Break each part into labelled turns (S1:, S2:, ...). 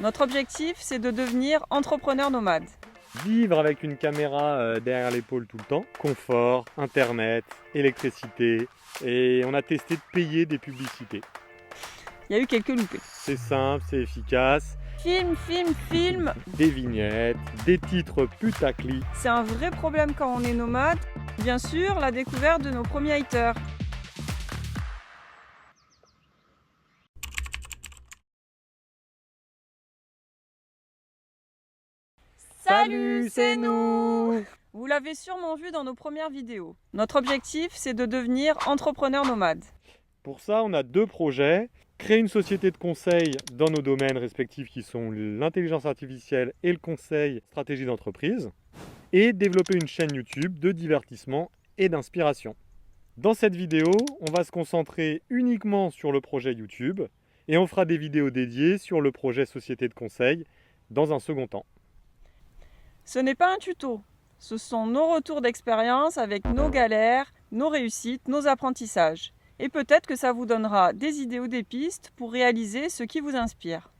S1: Notre objectif, c'est de devenir entrepreneur nomade.
S2: Vivre avec une caméra derrière l'épaule tout le temps, confort, internet, électricité, et on a testé de payer des publicités.
S1: Il y a eu quelques loupés.
S2: C'est simple, c'est efficace,
S1: Film.
S2: des vignettes, des titres putaclic.
S1: C'est un vrai problème quand on est nomade. Bien sûr, la découverte de nos premiers haters.
S2: Salut, c'est nous!
S1: Vous l'avez sûrement vu dans nos premières vidéos. Notre objectif, c'est de devenir entrepreneur nomade.
S2: Pour ça, on a deux projets. Créer une société de conseil dans nos domaines respectifs qui sont l'intelligence artificielle et le conseil stratégie d'entreprise. Et développer une chaîne YouTube de divertissement et d'inspiration. Dans cette vidéo, on va se concentrer uniquement sur le projet YouTube et on fera des vidéos dédiées sur le projet société de conseil dans un second temps.
S1: Ce n'est pas un tuto, ce sont nos retours d'expérience avec nos galères, nos réussites, nos apprentissages. Et peut-être que ça vous donnera des idées ou des pistes pour réaliser ce qui vous inspire.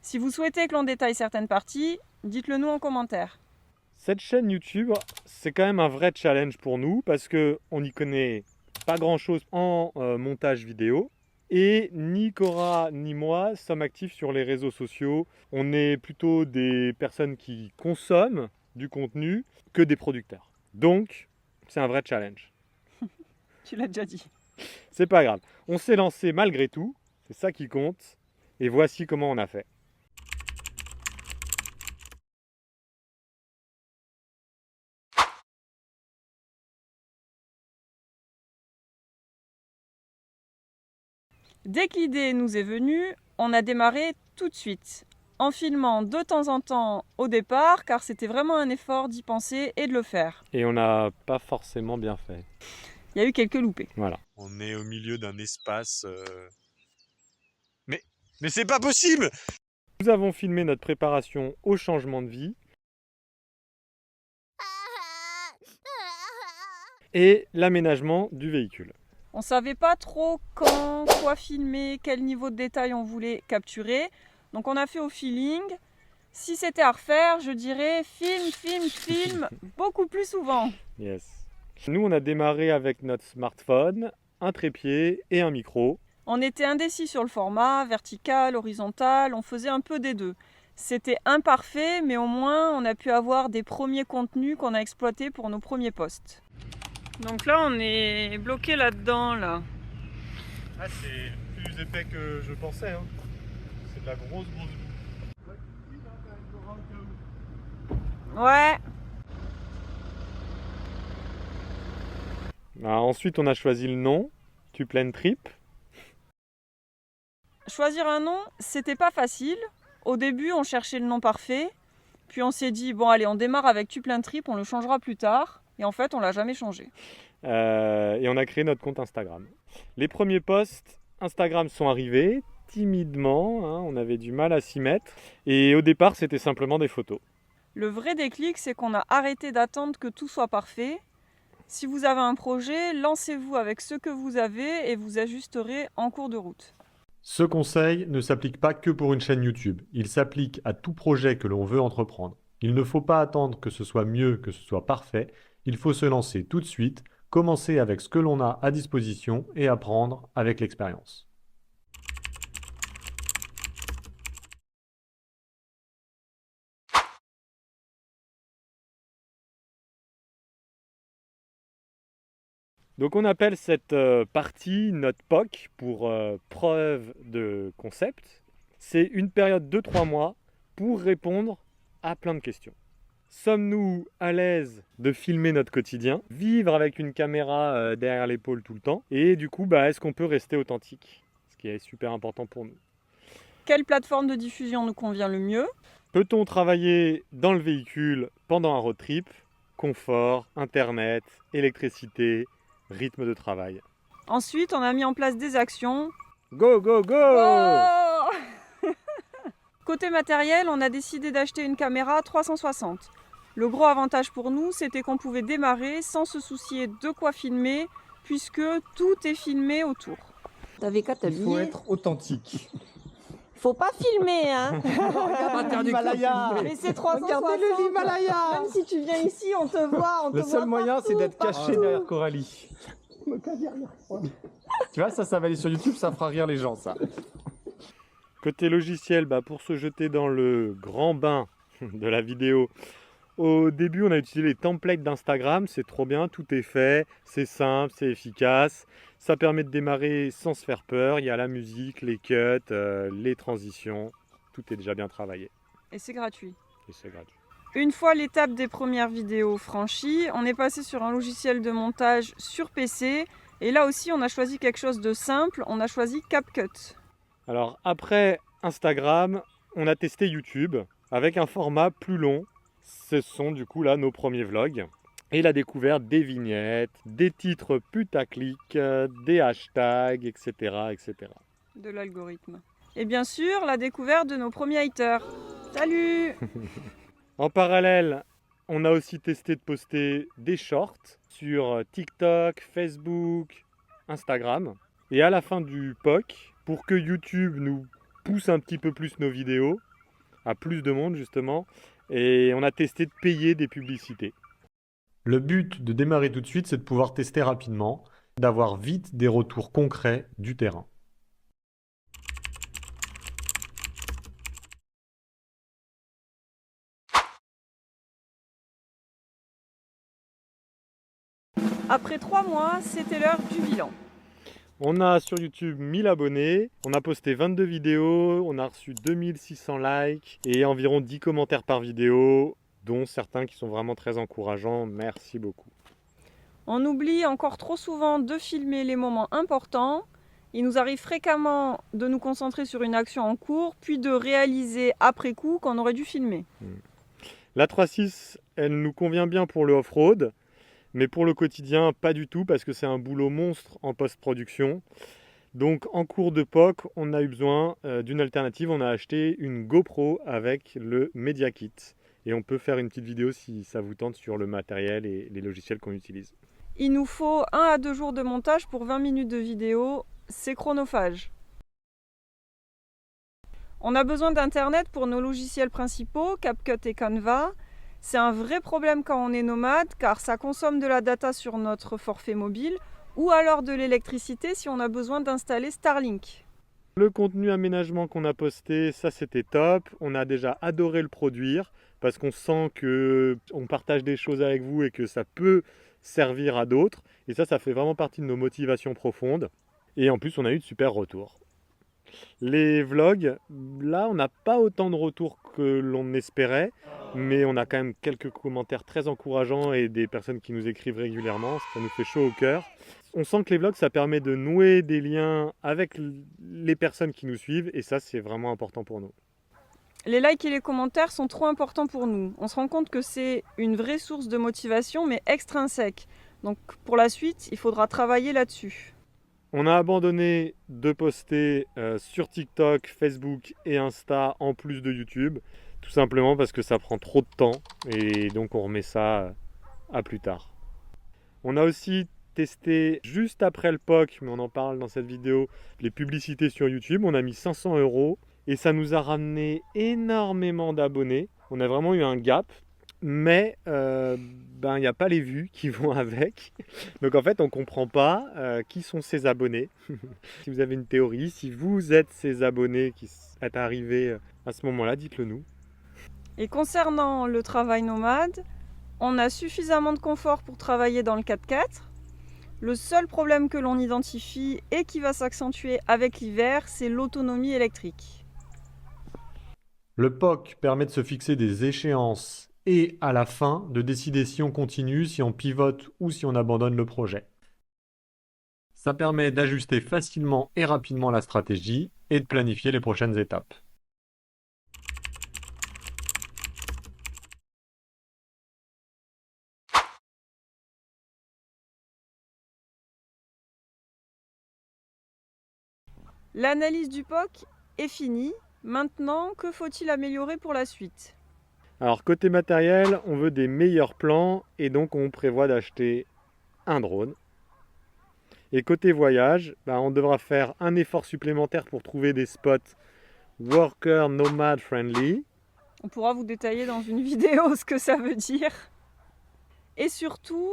S1: Si vous souhaitez que l'on détaille certaines parties, dites-le nous en commentaire.
S2: Cette chaîne YouTube, c'est quand même un vrai challenge pour nous parce qu'on n'y connaît pas grand-chose en montage vidéo. Et ni Cora ni moi sommes actifs sur les réseaux sociaux. On est plutôt des personnes qui consomment du contenu que des producteurs. Donc, c'est un vrai challenge.
S1: Tu l'as déjà dit.
S2: C'est pas grave. On s'est lancé malgré tout. C'est ça qui compte. Et voici comment on a fait.
S1: Dès que l'idée nous est venue, on a démarré tout de suite, en filmant de temps en temps au départ, car c'était vraiment un effort d'y penser et de le faire.
S2: Et on n'a pas forcément bien fait.
S1: Il y a eu quelques loupés.
S2: Voilà.
S3: On est au milieu d'un espace... Mais c'est pas possible!
S2: Nous avons filmé notre préparation au changement de vie et l'aménagement du véhicule.
S1: On savait pas trop quand, quoi filmer, quel niveau de détail on voulait capturer. Donc on a fait au feeling. Si c'était à refaire, je dirais film, beaucoup plus souvent.
S2: Yes. Nous, on a démarré avec notre smartphone, un trépied et un micro.
S1: On était indécis sur le format, vertical, horizontal, on faisait un peu des deux. C'était imparfait, mais au moins on a pu avoir des premiers contenus qu'on a exploités pour nos premiers posts. Donc là, on est bloqué là-dedans, là.
S2: Ah, c'est plus épais que je pensais. Hein. C'est de la grosse boue.
S1: Ouais.
S2: Ensuite, on a choisi le nom, Tuplen Trip.
S1: Choisir un nom, c'était pas facile. Au début, on cherchait le nom parfait. Puis on s'est dit, bon allez, on démarre avec Tuplen Trip, on le changera plus tard. Et en fait, on l'a jamais changé.
S2: Et on a créé notre compte Instagram. Les premiers posts Instagram sont arrivés timidement, hein, on avait du mal à s'y mettre. Et au départ, c'était simplement des photos.
S1: Le vrai déclic, c'est qu'on a arrêté d'attendre que tout soit parfait. Si vous avez un projet, lancez-vous avec ce que vous avez et vous ajusterez en cours de route.
S4: Ce conseil ne s'applique pas que pour une chaîne YouTube, il s'applique à tout projet que l'on veut entreprendre. Il ne faut pas attendre que ce soit mieux, que ce soit parfait, il faut se lancer tout de suite, commencer avec ce que l'on a à disposition et apprendre avec l'expérience.
S2: Donc on appelle cette partie notre POC pour preuve de concept. C'est une période de 3 mois pour répondre à plein de questions. Sommes-nous à l'aise de filmer notre quotidien, vivre avec une caméra derrière l'épaule tout le temps? Et du coup, est-ce qu'on peut rester authentique? Ce qui est super important pour nous.
S1: Quelle plateforme de diffusion nous convient le mieux?
S2: Peut-on travailler dans le véhicule pendant un road trip? Confort, internet, électricité, rythme de travail.
S1: Ensuite, on a mis en place des actions.
S2: Go, go, go!
S1: Oh Côté matériel, on a décidé d'acheter une caméra 360. Le gros avantage pour nous, c'était qu'on pouvait démarrer sans se soucier de quoi filmer, puisque tout est filmé autour.
S5: T'avais qu'à
S6: Il faut
S5: t'habiller.
S6: être authentique.
S1: Faut pas filmer, hein.
S5: Regarde l'Himalaya.
S1: Mais c'est 360.
S5: Regardez l'Himalaya.
S1: Même si tu viens ici, on te voit,
S5: Le seul moyen, c'est d'être caché derrière Coralie. Tu vois, ça va aller sur YouTube, ça fera rire les gens, ça.
S2: Côté logiciel, pour se jeter dans le grand bain de la vidéo, au début on a utilisé les templates d'Instagram, c'est trop bien, tout est fait, c'est simple, c'est efficace, ça permet de démarrer sans se faire peur, il y a la musique, les cuts, les transitions, tout est déjà bien travaillé
S1: Et c'est gratuit.
S2: et c'est gratuit.
S1: Une fois l'étape des premières vidéos franchie, on est passé sur un logiciel de montage sur PC. Et là aussi, on a choisi quelque chose de simple, on a choisi CapCut.
S2: Alors après Instagram, on a testé YouTube avec un format plus long. Ce sont du coup là nos premiers vlogs. Et la découverte des vignettes, des titres putaclic, des hashtags, etc., etc.
S1: De l'algorithme. Et bien sûr, la découverte de nos premiers haters. Salut!
S2: En parallèle, on a aussi testé de poster des shorts sur TikTok, Facebook, Instagram. Et à la fin du POC, pour que YouTube nous pousse un petit peu plus nos vidéos, à plus de monde justement, et on a testé de payer des publicités.
S4: Le but de démarrer tout de suite, c'est de pouvoir tester rapidement, d'avoir vite des retours concrets du terrain.
S1: Après 3 mois, c'était l'heure du bilan.
S2: On a sur YouTube 1000 abonnés, on a posté 22 vidéos, on a reçu 2600 likes et environ 10 commentaires par vidéo, dont certains qui sont vraiment très encourageants. Merci beaucoup.
S1: On oublie encore trop souvent de filmer les moments importants. Il nous arrive fréquemment de nous concentrer sur une action en cours, puis de réaliser après coup qu'on aurait dû filmer.
S2: La 3.6, elle nous convient bien pour le off-road, mais pour le quotidien, pas du tout, parce que c'est un boulot monstre en post-production. Donc en cours de POC, on a eu besoin d'une alternative. On a acheté une GoPro avec le Media Kit. Et on peut faire une petite vidéo si ça vous tente sur le matériel et les logiciels qu'on utilise.
S1: Il nous faut 1 à 2 jours de montage pour 20 minutes de vidéo. C'est chronophage. On a besoin d'Internet pour nos logiciels principaux, CapCut et Canva. C'est un vrai problème quand on est nomade, car ça consomme de la data sur notre forfait mobile, ou alors de l'électricité si on a besoin d'installer Starlink.
S2: Le contenu aménagement qu'on a posté, ça c'était top. On a déjà adoré le produire, parce qu'on sent qu'on partage des choses avec vous et que ça peut servir à d'autres. Et ça fait vraiment partie de nos motivations profondes. Et en plus, on a eu de super retours. Les vlogs, là, on n'a pas autant de retours que l'on espérait, mais on a quand même quelques commentaires très encourageants et des personnes qui nous écrivent régulièrement. Ça nous fait chaud au cœur. On sent que les vlogs, ça permet de nouer des liens avec les personnes qui nous suivent, et ça, c'est vraiment important pour nous.
S1: Les likes et les commentaires sont trop importants pour nous. On se rend compte que c'est une vraie source de motivation, mais extrinsèque. Donc pour la suite, il faudra travailler là-dessus.
S2: On a abandonné de poster sur TikTok, Facebook et Insta en plus de YouTube, tout simplement parce que ça prend trop de temps et donc on remet ça à plus tard. On a aussi testé juste après le POC, mais on en parle dans cette vidéo, les publicités sur YouTube. On a mis 500 € et ça nous a ramené énormément d'abonnés. On a vraiment eu un gap. Mais il n'y a pas les vues qui vont avec. Donc en fait, on ne comprend pas qui sont ces abonnés. Si vous avez une théorie, si vous êtes ces abonnés qui sont arrivés à ce moment-là, dites-le nous.
S1: Et concernant le travail nomade, on a suffisamment de confort pour travailler dans le 4x4. Le seul problème que l'on identifie et qui va s'accentuer avec l'hiver, c'est l'autonomie électrique.
S4: Le POC permet de se fixer des échéances et à la fin de décider si on continue, si on pivote ou si on abandonne le projet. Ça permet d'ajuster facilement et rapidement la stratégie et de planifier les prochaines étapes.
S1: L'analyse du POC est finie. Maintenant, que faut-il améliorer pour la suite ?
S2: Alors côté matériel, on veut des meilleurs plans et donc on prévoit d'acheter un drone. Et côté voyage, on devra faire un effort supplémentaire pour trouver des spots worker nomad friendly.
S1: On pourra vous détailler dans une vidéo ce que ça veut dire. Et surtout,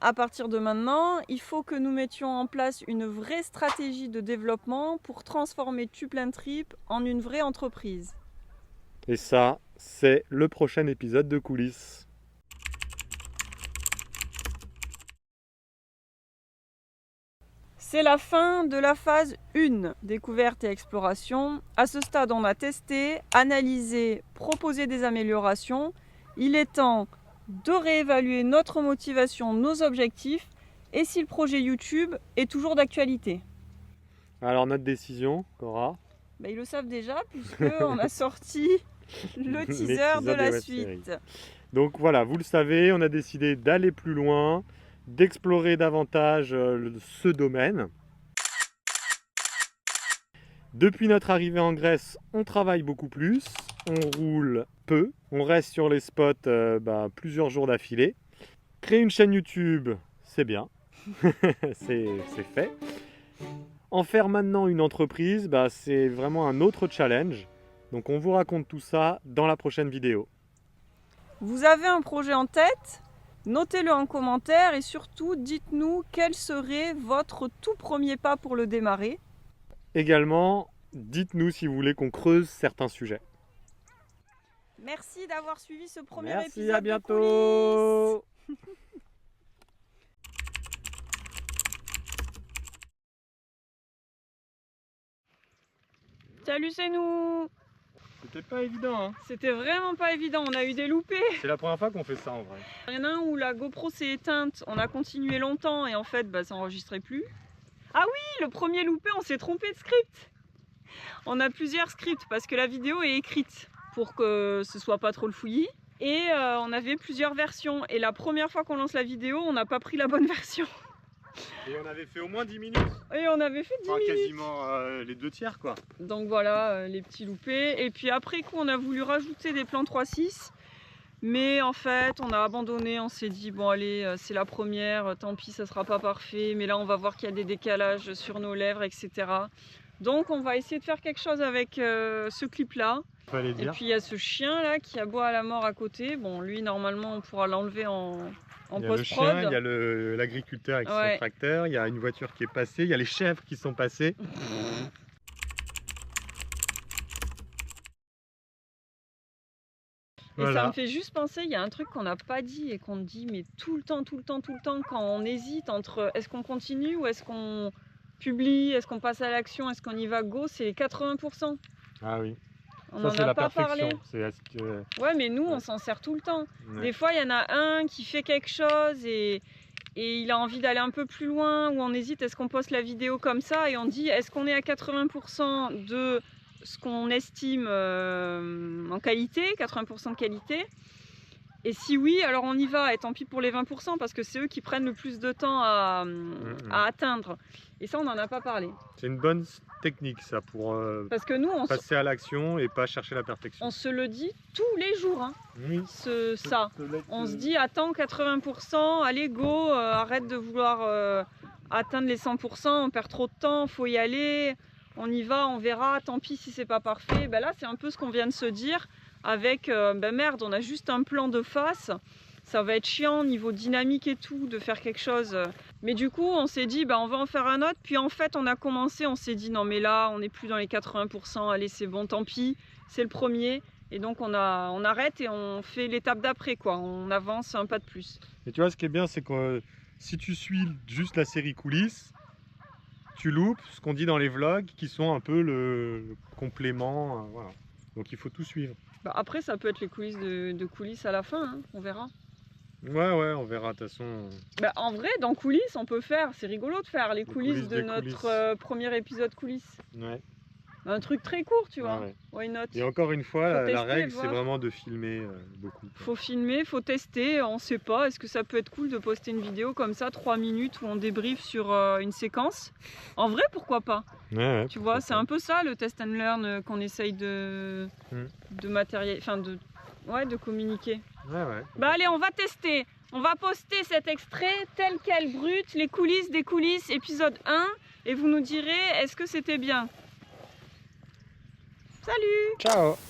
S1: à partir de maintenant, il faut que nous mettions en place une vraie stratégie de développement pour transformer TubeLandTrip en une vraie entreprise.
S2: Et ça, c'est le prochain épisode de Coulisses.
S1: C'est la fin de la phase 1, découverte et exploration. À ce stade, on a testé, analysé, proposé des améliorations. Il est temps de réévaluer notre motivation, nos objectifs et si le projet YouTube est toujours d'actualité.
S2: Alors notre décision, Cora?
S1: Ils le savent déjà puisqu'on a sorti le teaser de la suite.
S2: Donc voilà, vous le savez, on a décidé d'aller plus loin, d'explorer davantage ce domaine. Depuis notre arrivée en Grèce, on travaille beaucoup plus, on roule peu, on reste sur les spots plusieurs jours d'affilée. Créer une chaîne YouTube, c'est bien, c'est fait. En faire maintenant une entreprise, c'est vraiment un autre challenge. Donc on vous raconte tout ça dans la prochaine vidéo.
S1: Vous avez un projet en tête ? Notez-le en commentaire et surtout dites-nous quel serait votre tout premier pas pour le démarrer.
S2: Également, dites-nous si vous voulez qu'on creuse certains sujets.
S1: Merci d'avoir suivi ce premier
S2: Merci,
S1: épisode.
S2: à bientôt.
S1: De Coulisses. Salut, c'est nous.
S2: C'était pas évident, hein.
S1: C'était vraiment pas évident, on a eu des loupés.
S2: C'est la première fois qu'on fait ça en vrai.
S1: Il y en a un où la GoPro s'est éteinte, on a continué longtemps et en fait ça enregistrait plus. Ah oui, le premier loupé, on s'est trompé de script. On a plusieurs scripts parce que la vidéo est écrite pour que ce soit pas trop le fouillis. Et on avait plusieurs versions et la première fois qu'on lance la vidéo, on n'a pas pris la bonne version.
S2: Et on avait fait au moins 10 minutes.
S1: Et on avait fait 10 minutes.
S2: Quasiment les 2/3 quoi.
S1: Donc voilà, les petits loupés. Et puis après coup, on a voulu rajouter des plans 3.6. Mais en fait, on a abandonné. On s'est dit, bon allez, c'est la première, tant pis, ça sera pas parfait. Mais là, on va voir qu'il y a des décalages sur nos lèvres, etc. Donc on va essayer de faire quelque chose avec ce clip-là.
S2: Fallait
S1: Et
S2: dire.
S1: puis il y a ce chien-là qui aboie à la mort à côté. Bon, lui, normalement, on pourra l'enlever en
S2: Il y a le
S1: post-prod.
S2: chien, il y a l'agriculteur avec
S1: Ouais.
S2: son tracteur, il y a une voiture qui est passée, il y a les chèvres qui sont passées.
S1: Et ça
S2: Voilà.
S1: me fait juste penser, il y a un truc qu'on n'a pas dit et qu'on dit mais tout le temps quand on hésite entre est-ce qu'on continue ou est-ce qu'on publie, est-ce qu'on passe à l'action, est-ce qu'on y va go, c'est les 80%.
S2: Ah oui.
S1: On
S2: Ça
S1: n'en
S2: c'est
S1: a
S2: la
S1: pas
S2: perfection.
S1: parlé.
S2: C'est est-ce que...
S1: Ouais, mais nous on s'en sert tout le temps.
S2: Ouais.
S1: Des fois il y en a un qui fait quelque chose et il a envie d'aller un peu plus loin ou on hésite, est-ce qu'on poste la vidéo comme ça et on dit est-ce qu'on est à 80% de ce qu'on estime en qualité, 80% de qualité. Et si oui, alors on y va, et tant pis pour les 20% parce que c'est eux qui prennent le plus de temps à atteindre. Et ça, on n'en a pas parlé.
S2: C'est une bonne technique ça pour
S1: Parce que nous,
S2: passer à l'action et pas chercher la perfection.
S1: on se le dit tous les jours, hein,
S2: Oui.
S1: ça. On se dit, attends 80%, allez go, arrête de vouloir atteindre les 100%, on perd trop de temps, faut y aller, on y va, on verra, tant pis si c'est pas parfait. Ben là, c'est un peu ce qu'on vient de se dire avec, merde, on a juste un plan de face, ça va être chiant niveau dynamique et tout, de faire quelque chose. Mais du coup, on s'est dit, on va en faire un autre, puis en fait, on a commencé, on s'est dit, non mais là, on n'est plus dans les 80%, allez, c'est bon, tant pis, c'est le premier. Et donc on arrête et on fait l'étape d'après, quoi. On avance un pas de plus.
S2: Et tu vois, ce qui est bien, c'est que si tu suis juste la série Coulisses, tu loupes ce qu'on dit dans les vlogs qui sont un peu le complément. Voilà. Donc il faut tout suivre.
S1: Après, ça peut être les coulisses de coulisses à la fin, hein, on verra.
S2: Ouais, on verra de toute façon.
S1: En vrai, dans coulisses, on peut faire, c'est rigolo de faire les coulisses de
S2: des
S1: notre
S2: coulisses.
S1: premier épisode coulisses.
S2: Ouais.
S1: Un truc très court, tu vois.
S2: Ouais.
S1: Why not?
S2: Et encore une fois,
S1: Faut
S2: la
S1: tester,
S2: règle, c'est
S1: voir.
S2: vraiment de filmer beaucoup.
S1: Faut filmer, faut tester, on sait pas, est-ce que ça peut être cool de poster une vidéo comme ça, 3 minutes, où on débriefe sur une séquence? En vrai, pourquoi pas?
S2: Ouais,
S1: Tu vois, c'est un peu ça le test and learn qu'on essaye de matériel, enfin de communiquer.
S2: Ouais.
S1: Allez, on va tester. On va poster cet extrait tel quel brut, les coulisses des coulisses, épisode 1, et vous nous direz est-ce que c'était bien. Salut!
S3: Ciao.